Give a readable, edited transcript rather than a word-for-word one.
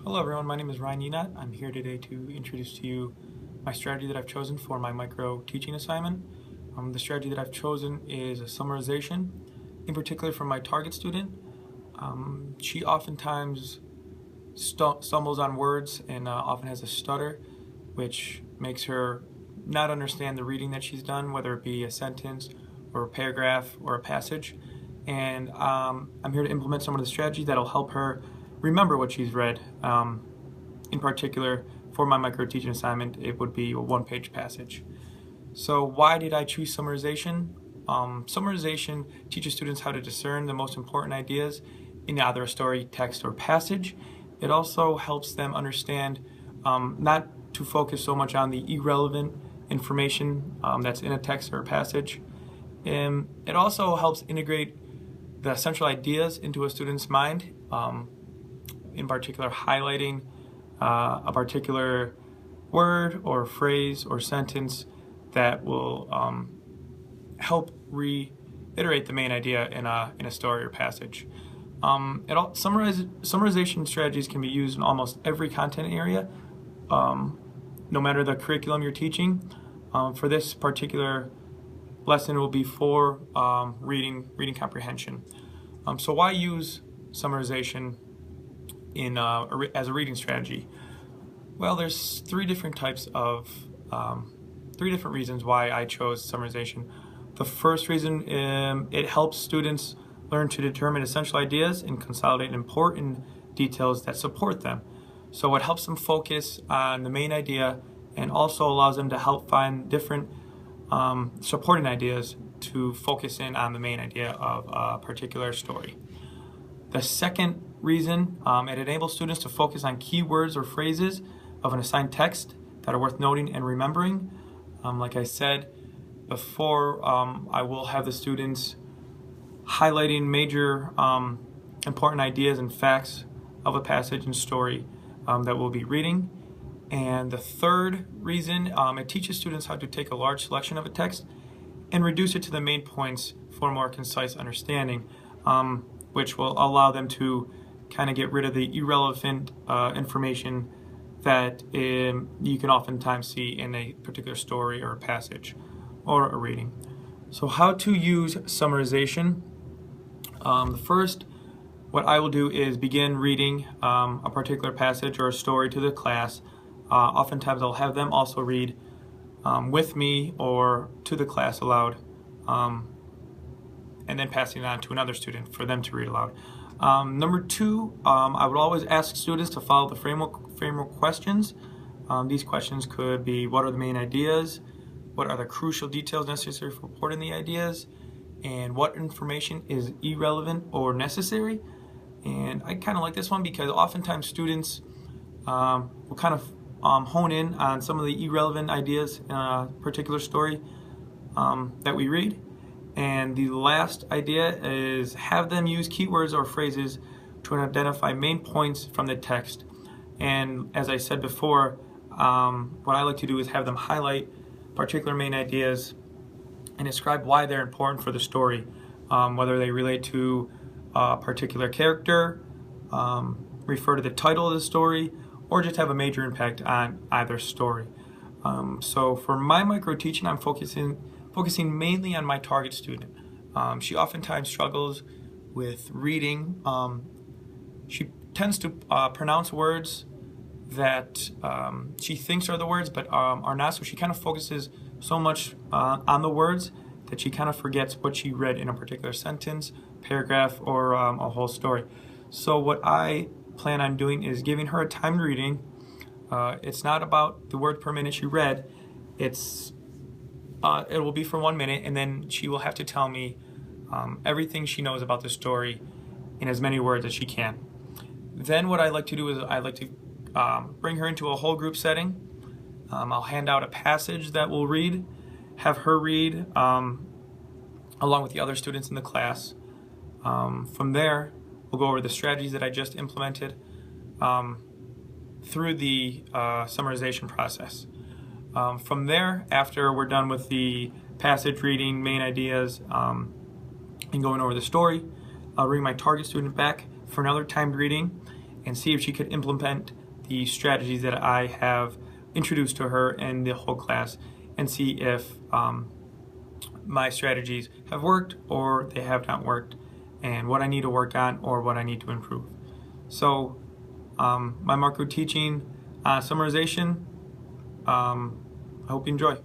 Hello everyone, my name is Ryan Yenat. I'm here today to introduce to you my strategy that I've chosen for my micro teaching assignment. The strategy that I've chosen is a summarization, in particular for my target student. She oftentimes stumbles on words and often has a stutter, which makes her not understand the reading that she's done, whether it be a sentence or a paragraph or a passage. And I'm here to implement some of the strategies that'll help her remember what she's read. In particular, for my micro teaching assignment, it would be a one-page passage. So why did I choose summarization? Summarization teaches students how to discern the most important ideas in either a story, text, or passage. It also helps them understand not to focus so much on the irrelevant information that's in a text or a passage. It also helps integrate the central ideas into a student's mind, in particular highlighting a particular word or phrase or sentence that will help reiterate the main idea in a story or passage. Summarization strategies can be used in almost every content area, no matter the curriculum you're teaching. For this particular lesson, it will be for reading comprehension. So why use summarization as a reading strategy? Well, there's three different reasons why I chose summarization. The first reason, it helps students learn to determine essential ideas and consolidate important details that support them. So it helps them focus on the main idea and also allows them to help find different supporting ideas to focus in on the main idea of a particular story. The second reason, it enables students to focus on keywords or phrases of an assigned text that are worth noting and remembering. Like I said before, I will have the students highlighting major important ideas and facts of a passage and story that we'll be reading. And the third reason, it teaches students how to take a large selection of a text and reduce it to the main points for more concise understanding, which will allow them to kind of get rid of the irrelevant information that you can oftentimes see in a particular story or a passage or a reading. So how to use summarization. First, what I will do is begin reading a particular passage or a story to the class. Oftentimes I'll have them also read with me or to the class aloud, and then passing it on to another student for them to read aloud. Number two, I would always ask students to follow the framework questions. These questions could be: what are the main ideas? What are the crucial details necessary for reporting the ideas? And what information is irrelevant or necessary? And I kind of like this one because oftentimes students will kind of hone in on some of the irrelevant ideas in a particular story that we read. And the last idea is have them use keywords or phrases to identify main points from the text. And as I said before, what I like to do is have them highlight particular main ideas and describe why they're important for the story, whether they relate to a particular character, refer to the title of the story, or just have a major impact on either story. So for my micro teaching, I'm focusing mainly on my target student. She oftentimes struggles with reading. She tends to pronounce words that she thinks are the words but are not, so she kind of focuses so much on the words that she kind of forgets what she read in a particular sentence, paragraph, or a whole story. So what I plan on doing is giving her a timed reading. It's not about the word per minute she read. It will be for 1 minute, and then she will have to tell me everything she knows about the story in as many words as she can. Then what I like to do is I like to bring her into a whole group setting. I'll hand out a passage that we'll read, have her read along with the other students in the class. From there, we'll go over the strategies that I just implemented through the summarization process. From there, after we're done with the passage reading, main ideas, and going over the story, I'll bring my target student back for another timed reading, and see if she could implement the strategies that I have introduced to her and the whole class, and see if my strategies have worked or they have not worked, and what I need to work on or what I need to improve. So my Mark Root teaching summarization, I hope you enjoy.